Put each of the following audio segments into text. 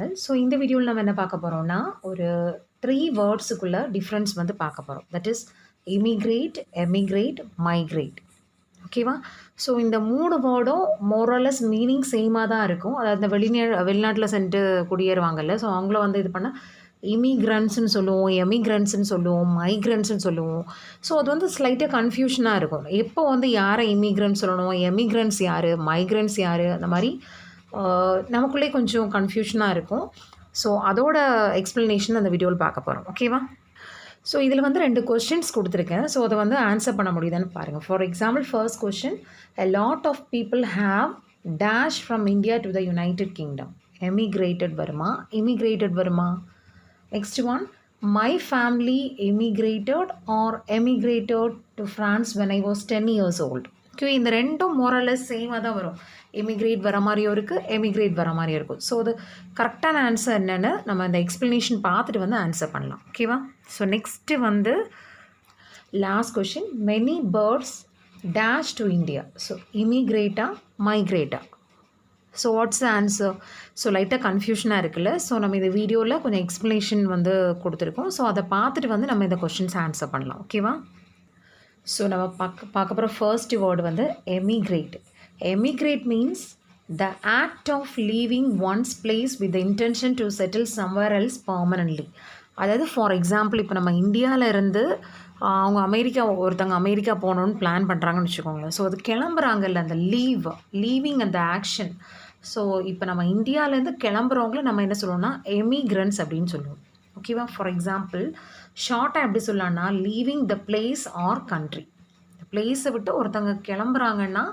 Channel. So இந்த வீடியோவில் நம்ம என்ன பார்க்க போகிறோம்னா ஒரு 3 வேர்ட்ஸுக்குள்ள டிஃப்ரென்ஸ் வந்து பார்க்க போகிறோம். That is immigrate, emigrate, migrate. ஓகேவா? ஸோ இந்த 3 வேர்டும் மோரலஸ் மீனிங் சேமாக தான் இருக்கும். அதாவது இந்த வெளிநாட்டில் சென்று குடியேறுவாங்கல்ல, ஸோ அவங்கள வந்து இது பண்ணால் இமிக்ரண்ட்ஸ்ன்னு சொல்லுவோம், எமிக்ரண்ட்ஸ்ன்னு சொல்லுவோம், மைக்ரண்ட்ஸ்ன்னு சொல்லுவோம். ஸோ அது வந்து ஸ்லைட்டாக கன்ஃபியூஷனாக இருக்கும். எப்போ வந்து யாரை இமிக்ரண்ட் சொல்லணும், எமிக்ரண்ட்ஸ் யார், மைக்ரண்ட்ஸ் யார், அந்த மாதிரி நமக்குள்ளே கொஞ்சம் கன்ஃபியூஷனாக இருக்கும். ஸோ அதோட எக்ஸ்ப்ளனேஷன் அந்த வீடியோவில் பார்க்க போகிறோம். ஓகேவா? ஸோ இதில் வந்து 2 கொஸ்டின்ஸ் கொடுத்துருக்கேன். ஸோ அதை வந்து ஆன்சர் பண்ண முடியுதான்னு பாருங்கள். For example first question, a lot of people have dash from India to the United Kingdom. Emigrated வருமா, immigrated வருமா? Next one, my family immigrated or emigrated to France when I was 10 years old. Okay, இந்த ரெண்டும் மோரலஸ் சேமாக தான் வரும். Immigrate வர மாதிரியும் இருக்குது, எமிக்ரேட் வர மாதிரியும் இருக்கும். ஸோ அது கரெக்டான ஆன்சர் என்னென்னு நம்ம இந்த எக்ஸ்ப்ளனேஷன் பார்த்துட்டு வந்து ஆன்சர் பண்ணலாம். ஓகேவா? ஸோ நெக்ஸ்ட்டு வந்து last question, many birds dash to India. So இமிக்ரேட்டா, மைக்ரேட்டா? So what's the answer? So லைட்டாக கன்ஃபியூஷனாக இருக்குல்ல. ஸோ நம்ம இந்த வீடியோவில் கொஞ்சம் எக்ஸ்ப்ளனேஷன் வந்து கொடுத்துருக்கோம். ஸோ அதை பார்த்துட்டு வந்து நம்ம இந்த கொஷின்ஸ் ஆன்சர் பண்ணலாம். ஓகேவா? ஸோ நம்ம பார்க்க போகிற ஃபர்ஸ்ட் வேர்டு வந்து emigrate. Emigrate means the act of leaving one's place with intention to settle somewhere else permanently. அதாவது ஃபார் எக்ஸாம்பிள் இப்போ நம்ம இந்தியாவில் இருந்து அவங்க ஒருத்தவங்க அமெரிக்கா போகணுன்னு பிளான் பண்ணுறாங்கன்னு வச்சுக்கோங்களேன். ஸோ அது கிளம்புறாங்கல்ல, அந்த லீவிங் அந்த ஆக்ஷன். ஸோ இப்போ நம்ம இந்தியாவிலேருந்து கிளம்புறவங்கள நம்ம என்ன சொல்லுவோம்னா எமிக்ரண்ட்ஸ் அப்படின்னு சொல்லுவோம். ஓகேவா? ஃபார் எக்ஸாம்பிள் ஷார்ட்டாக எப்படி சொல்லலாம்னா leaving the place our country. பிளேஸை விட்டு ஒருத்தவங்க கிளம்புறாங்கன்னா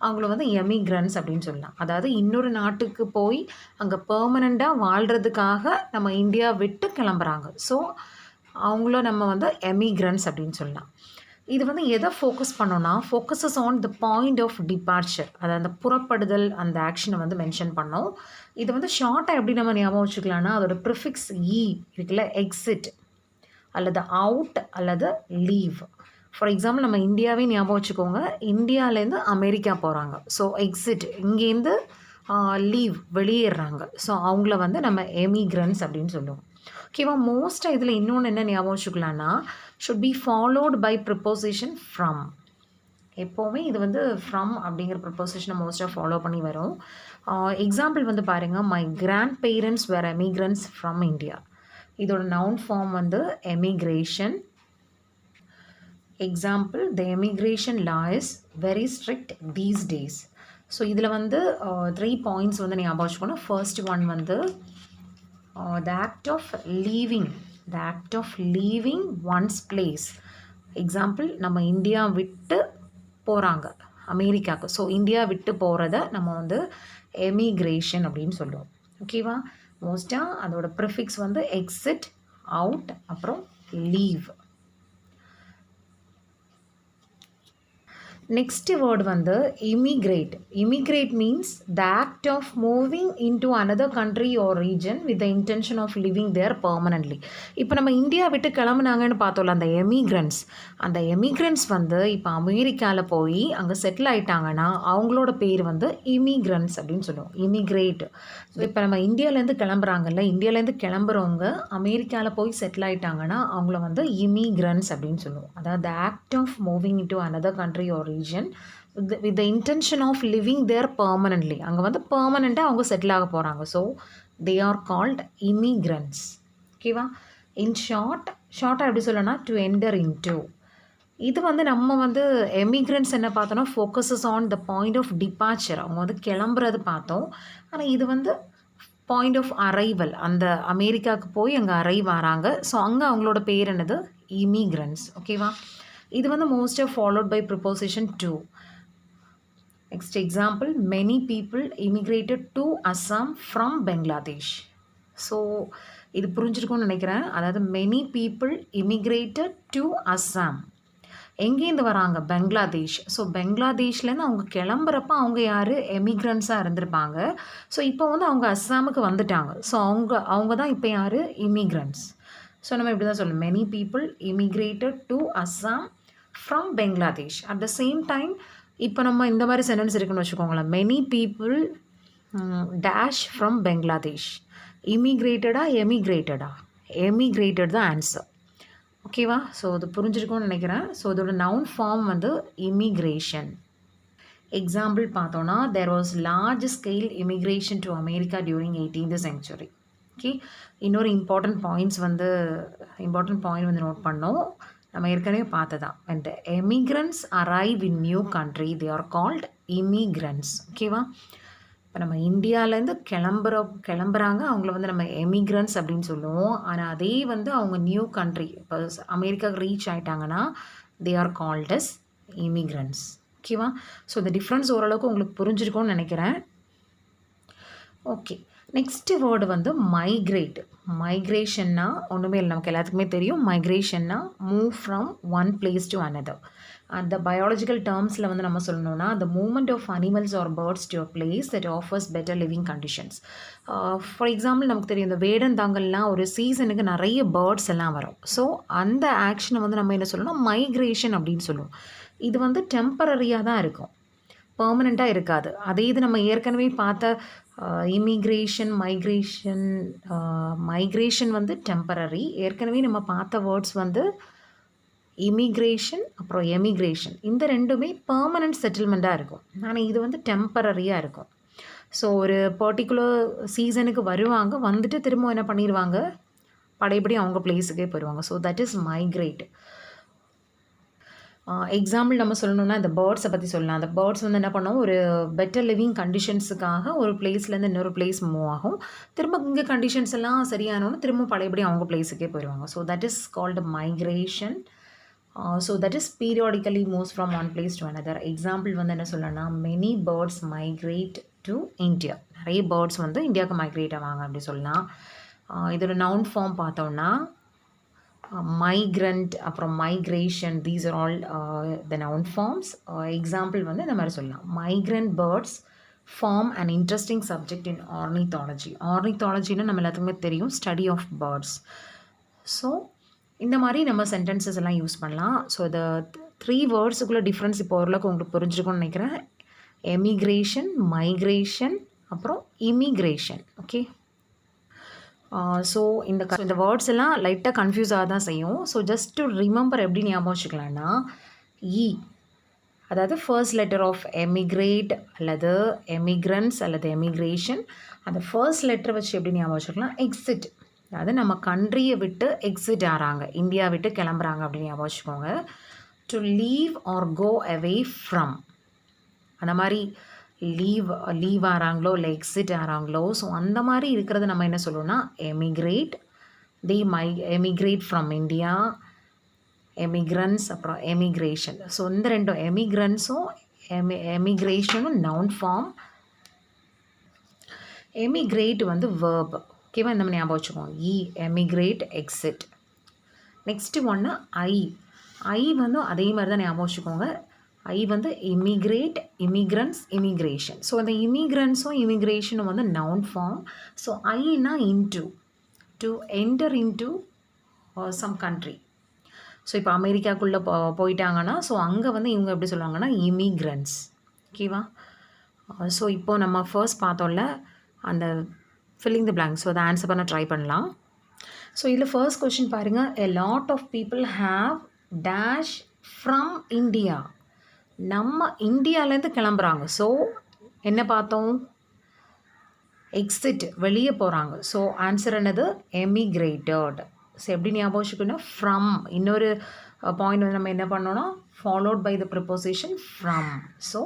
அவங்கள வந்து எமிக்ரண்ட்ஸ் அப்படின்னு சொல்லலாம். அதாவது இன்னொரு நாட்டுக்கு போய் அங்கே பெர்மனண்ட்டாக வாழ்கிறதுக்காக நம்ம இந்தியா விட்டு கிளம்புறாங்க. ஸோ அவங்கள நம்ம வந்து எமிக்ரண்ட்ஸ் அப்படின்னு சொல்லலாம். இது வந்து எதை ஃபோக்கஸ் பண்ணோன்னா focuses on the point of departure. அதாவது அந்த புறப்படுதல் அந்த ஆக்ஷனை வந்து மென்ஷன் பண்ணோம். இது வந்து ஷார்ட்டாக எப்படி நம்ம ஞாபகம் வச்சுக்கலாம்னா அதோட ப்ரிஃபிக்ஸ் இ இருக்குல்ல, எக்ஸிட் அல்லது அவுட் அல்லது லீவ். ஃபார் எக்ஸாம்பிள் நம்ம இந்தியாவே ஞாபகம் வச்சுக்கோங்க, இந்தியாவிலேருந்து அமெரிக்கா போகிறாங்க. ஸோ எக்ஸிட், இங்கேருந்து லீவ், வெளியேறாங்க. ஸோ அவங்கள வந்து நம்ம எமிக்ரண்ட்ஸ் அப்படின்னு சொல்லுவோம். ஓகேவா? மோஸ்ட்டாக இதில் இன்னொன்று என்ன ஞாபகம் வச்சுக்கலான்னா should be followed by preposition from. எப்போவுமே இது வந்து ஃப்ரம் அப்படிங்கிற ப்ரிப்போசிஷனை மோஸ்ட்டாக ஃபாலோ பண்ணி வரும். எக்ஸாம்பிள் வந்து பாருங்கள், my grandparents were emigrants from India. இதோட நவுன் ஃபார்ம் வந்து emigration. Example, the emigration law is very strict these days. So இதில் வந்து 3 பாயிண்ட்ஸ் வந்து ஞாபகம் வச்சுக்கணும். ஃபர்ஸ்ட் ஒன் வந்து the act of leaving one's place. Example, நம்ம இந்தியா விட்டு போகிறாங்க அமெரிக்காவுக்கு. ஸோ இந்தியா விட்டு போகிறத நம்ம வந்து எமிக்ரேஷன் அப்படின்னு சொல்லுவோம். ஓகேவா? மோஸ்ட்டாக அதோட ப்ரிஃபிக்ஸ் வந்து எக்ஸிட், அவுட், அப்புறம் லீவ். நெக்ஸ்ட் வேர்டு வந்து immigrate. Immigrate means the act of moving into another country or region with the intention of living there permanently. இப்போ நம்ம இந்தியா விட்டு கிளம்புனாங்கன்னு பார்த்தோம்ல அந்த எமிக்ரண்ட்ஸ் வந்து இப்போ அமெரிக்காவில் போய் அங்கே செட்டில் ஆகிட்டாங்கன்னா அவங்களோட பேர் வந்து இமிக்ரண்ட்ஸ் அப்படின்னு சொல்லுவோம். இமிக்ரேட். இப்போ நம்ம இந்தியாவிலேருந்து கிளம்புறாங்கல்ல, இந்தியாவிலேருந்து கிளம்புறவங்க அமெரிக்காவில் போய் செட்டில் ஆகிட்டாங்கன்னா அவங்கள வந்து இமிக்ரண்ட்ஸ் அப்படின்னு சொல்லுவோம். அதாவது the act of moving into another country or region with the intention of living there permanently. அங்கே வந்து பெர்மனண்ட்டாக அவங்க செட்டில் ஆக போகிறாங்க. So they are called immigrants. ஓகேவா? இன் ஷார்ட்டாக எப்படி சொல்லணும்னா டு என்டர் இன்டு. இது வந்து நம்ம வந்து எமிக்ரண்ட்ஸ் என்ன பார்த்தோன்னா focuses on the point of departure. அவங்க வந்து கிளம்புறது பார்த்தோம். ஆனால் இது வந்து பாயிண்ட் ஆஃப் அரைவல். அந்த அமெரிக்காவுக்கு போய் அங்கே அரைவ் ஆகிறாங்க. ஸோ அங்கே அவங்களோட பேர் என்னது? இமிக்ரண்ட்ஸ். ஓகேவா? இது வந்து most of followed by preposition to. Next example, many people immigrated to Assam from Bangladesh. So இது புரிஞ்சிருக்கும்னு நினைக்கிறேன். அதாவது many people immigrated to Assam. எங்கேருந்து வராங்க? பெங்க்ளாதேஷ். ஸோ பெங்க்ளாதேஷ்லேருந்து அவங்க கிளம்புறப்ப அவங்க யார்? எமிக்ரண்ட்ஸாக இருந்திருப்பாங்க. ஸோ இப்போ வந்து அவங்க அஸ்ஸாமுக்கு வந்துட்டாங்க. ஸோ அவங்க தான் இப்போ யார்? இமிக்ரண்ட்ஸ். ஸோ நம்ம இப்படி தான் சொல்லணும், many people immigrated to Assam from Bangladesh. At the same time இப்போ நம்ம இந்த மாதிரி சென்டென்ஸ் இருக்குன்னு வச்சுக்கோங்களேன், many people dash from Bangladesh. இமிக்ரேட்டடா எமிக்ரேட்டடா? எமிக்ரேட்டட் தான் ஆன்சர். ஓகேவா? ஸோ இது புரிஞ்சிருக்கும்னு நினைக்கிறேன். ஸோ இதோட நவுன் ஃபார்ம் வந்து இமிக்ரேஷன். எக்ஸாம்பிள் பார்த்தோன்னா, there was large scale immigration to America during 18th century. Okay, இன்னொரு இம்பார்ட்டன்ட் பாயிண்ட் வந்து நோட் பண்ணோம். நம்ம ஏற்கனவே பார்த்ததான். And emigrants arrive in new country they are called immigrants. ஓகேவா? இப்போ நம்ம இந்தியாவிலேருந்து கிளம்புறாங்க, அவங்கள வந்து நம்ம எமிக்ரன்ஸ் அப்படின்னு சொல்லுவோம். ஆனால் அதே வந்து அவங்க நியூ கண்ட்ரி இப்போ அமெரிக்காவுக்கு ரீச் ஆகிட்டாங்கன்னா they are called as immigrants. ஓகேவா? ஸோ இந்த டிஃப்ரென்ஸ் ஓரளவுக்கு உங்களுக்கு புரிஞ்சிருக்கும்னு நினைக்கிறேன். ஓகே, நெக்ஸ்ட் வேர்டு வந்து மைக்ரேட். மைக்ரேஷன்னா ஒன்றுமே இல்லை, நமக்கு எல்லாத்துக்குமே தெரியும். மைக்ரேஷன்னா move from one place to another. அந்த பயாலஜிக்கல் டேர்ம்ஸில் வந்து நம்ம சொல்லணும்னா the movement of animals or birds to a place that offers better living conditions. For example நமக்கு தெரியும், இந்த வேடந்தாங்கல்லாம் ஒரு சீசனுக்கு நிறைய பேர்ட்ஸ் எல்லாம் வரும். ஸோ அந்த ஆக்ஷனை வந்து நம்ம என்ன சொல்லணும்னா மைக்ரேஷன் அப்படின்னு சொல்லுவோம். இது வந்து டெம்பரரியாக தான் இருக்கும், பெர்மனெண்ட்டாக இருக்காது. அதே இது நம்ம ஏற்கனவே பார்த்த இமிக்ரேஷன் மைக்ரேஷன் வந்து டெம்பரரி. ஏற்கனவே நம்ம பார்த்த வேர்ட்ஸ் வந்து இமிக்ரேஷன் அப்புறம் எமிக்ரேஷன், இந்த ரெண்டுமே பெர்மனண்ட் செட்டில்மெண்ட்டாக இருக்கும். ஆனால் இது வந்து டெம்பரரியாக இருக்கும். ஸோ ஒரு பர்டிகுலர் சீசனுக்கு வருவாங்க, வந்துட்டு திரும்ப என்ன பண்ணிடுவாங்க, படைப்படி அவங்க பிளேஸுக்கே போயிடுவாங்க. So that is migrate. Example நம்ம சொல்லணும்னா இந்த பேர்ட்ஸை பற்றி சொல்லலாம். அந்த பேர்ட்ஸ் வந்து என்ன பண்ணுவோம், ஒரு பெட்டர் லிவிங் கண்டிஷன்ஸுக்காக ஒரு பிளேஸ்லேருந்து இன்னொரு பிளேஸ் மூவ் ஆகும். திரும்ப இங்கே கண்டிஷன்ஸ் எல்லாம் சரியானோன்னு திரும்ப பழையபடி அவங்க பிளேஸுக்கே போயிடுவாங்க. So that is called migration. So that is periodically moves from one place to another. Example வந்து என்ன சொல்லணும்னா, many birds migrate to India. நிறைய பேர்ட்ஸ் வந்து இந்தியாவுக்கு மைக்ரேட் ஆவாங்க அப்படி சொல்லலாம். இதோட நவுன் ஃபார்ம் பார்த்தோம்னா மைக்ரண்ட் அப்புறம் migration, these are all the noun forms. Example வந்து இந்த மாதிரி சொல்லலாம். Migrant birds form and interesting subject in ornithology. ஆர்னித்தாலஜின்னு நம்ம எல்லாத்துக்குமே தெரியும், ஸ்டடி ஆஃப் பேர்ட்ஸ். ஸோ இந்த மாதிரி நம்ம சென்டென்சஸ் எல்லாம் யூஸ் பண்ணலாம். ஸோ இந்த 3 வேர்ட்ஸுக்குள்ளே டிஃப்ரென்ஸ் இப்போ ஓரளவுக்கு உங்களுக்கு புரிஞ்சுருக்கும்னு நினைக்கிறேன். எமிக்ரேஷன், மைக்ரேஷன், அப்புறம் இமிக்ரேஷன். ஓகே, ஸோ இந்த வேர்ட்ஸ் எல்லாம் லைட்டாக கன்ஃபியூஸ் ஆக தான் செய்யும். ஸோ ஜஸ்ட் டு ரிமெம்பர் எப்படி ஞாபகம் வச்சுக்கலாம்னா, அதாவது ஃபர்ஸ்ட் லெட்டர் ஆஃப் எமிக்ரேட் அல்லது எமிக்ரன்ஸ் அல்லது எமிக்ரேஷன், அந்த ஃபர்ஸ்ட் லெட்டர் வச்சு எப்படி ஞாபகம் வச்சுக்கலாம், எக்ஸிட். அதாவது நம்ம கண்ட்ரியை விட்டு எக்ஸிட் ஆகிறாங்க, இந்தியா விட்டு கிளம்புறாங்க அப்படின்னு ஞாபகம் வச்சுக்கோங்க. To leave or go away from, அந்த மாதிரி லீவ் ஆகிறாங்களோ இல்லை எக்ஸிட் ஆகிறாங்களோ, ஸோ அந்த மாதிரி இருக்கிறத நம்ம என்ன சொல்லுவோம்னா எமிக்ரேட். எமிக்ரேட் ஃப்ரம் இந்தியா, எமிக்ரன்ஸ், அப்புறம் எமிக்ரேஷன். ஸோ இந்த ரெண்டும் எமிக்ரன்ஸும் எமிக்ரேஷனும் நவுன் ஃபார்ம். எமிக்ரேட் வந்து வேர்ப். ஓகேவா, இந்த மாதிரி ஞாபகம் வச்சுக்கோங்க. Emigrate, exit. நெக்ஸ்ட்டு ஒன்று ஐ வந்து அதே மாதிரி தான் ஞாபகம் வச்சுக்கோங்க. ஐ வந்து இமிக்ரேட், இமிக்ரன்ஸ், இமிக்ரேஷன். ஸோ அந்த இமிக்ரன்ஸும் இமிக்ரேஷனும் வந்து நவுன் ஃபார்ம். ஸோ ஐனா into, to enter into some country. So இப்போ அமெரிக்காக்குள்ளே போயிட்டாங்கன்னா ஸோ அங்கே வந்து இவங்க எப்படி சொல்லுவாங்கன்னா இமிக்ரன்ஸ். ஓகேவா? ஸோ இப்போது நம்ம ஃபர்ஸ்ட் பார்த்தோம்ல அந்த ஃபில்லிங் தி பிளாங்க், ஸோ அதை ஆன்சர் பண்ண ட்ரை பண்ணலாம். ஸோ இதில் ஃபர்ஸ்ட் கொஸ்டின் பாருங்கள், a lot of people have dash from India. நம்ம இந்தியாவிலேருந்து கிளம்புறாங்க. ஸோ என்ன பார்த்தோம், எக்ஸிட், வெளியே போகிறாங்க. ஸோ ஆன்சர் என்னது, எமிக்ரேட்டட். ஸோ எப்படி ஞாபகம் வச்சுக்கணும், ஃப்ரம். இன்னொரு பாயிண்ட் வந்து நம்ம என்ன பண்ணோன்னா followed by the preposition from. So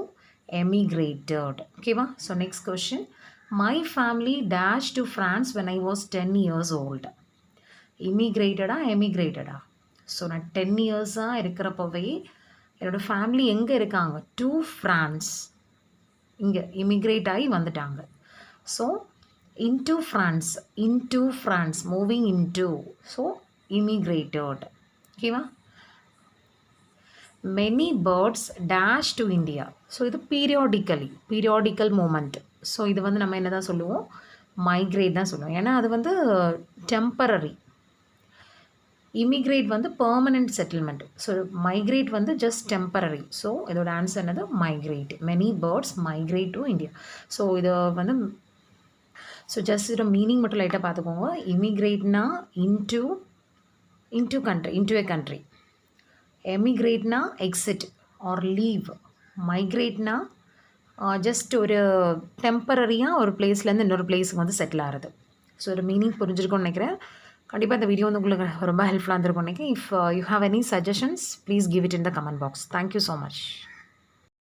emigrated. ஓகேவா? So next question, my family dash to France when I was 10 years old. இமிக்ரேட்டடா எமிக்ரேட்டடா? ஸோ நான் 10 years-ஆக இருக்கிறப்பவே என்னோடய ஃபேமிலி எங்கே இருக்காங்க, டு ஃப்ரான்ஸ், இங்கே இமிக்ரேட் ஆகி வந்துட்டாங்க. So into France, moving into, so immigrated. ஓகேவா? Many birds dash to India. So இது பீரியாடிக்கல் மூமெண்ட். ஸோ இது வந்து நம்ம என்ன தான் சொல்லுவோம், மைக்ரேட் தான் சொல்லுவோம். ஏன்னா அது வந்து டெம்பரரி. இமிக்ரேட் வந்து பெர்மனண்ட் செட்டில்மெண்ட். ஸோ மைக்ரேட் வந்து ஜஸ்ட் டெம்பரரி. ஸோ இதோட ஆன்சர் என்னது, migrate. Many birds migrate to India. So இது வந்து ஸோ ஜஸ்ட் இதோட மீனிங் மட்டும் லைட்டாக பார்த்துக்கோங்க. இமிக்ரேட்னா into country, into a country. எமிக்ரேட்னா எக்ஸிட் ஆர் லீவ். மைக்ரேட்னா ஜஸ்ட் ஒரு டெம்பரரியாக ஒரு பிளேஸ்லேருந்து இன்னொரு பிளேஸுக்கு வந்து செட்டில் ஆகிறது. ஸோ ஒரு மீனிங் புரிஞ்சிருக்கும்னு நினைக்கிறேன். கண்டிப்பாக இந்த வீடியோ வந்து உங்களுக்கு ரொம்ப ஹெல்ப்ஃபுல்லாக இருந்திருக்கும்னு நினைக்கிறேன். If you have any suggestions please give it in the comment box. Thank you so much.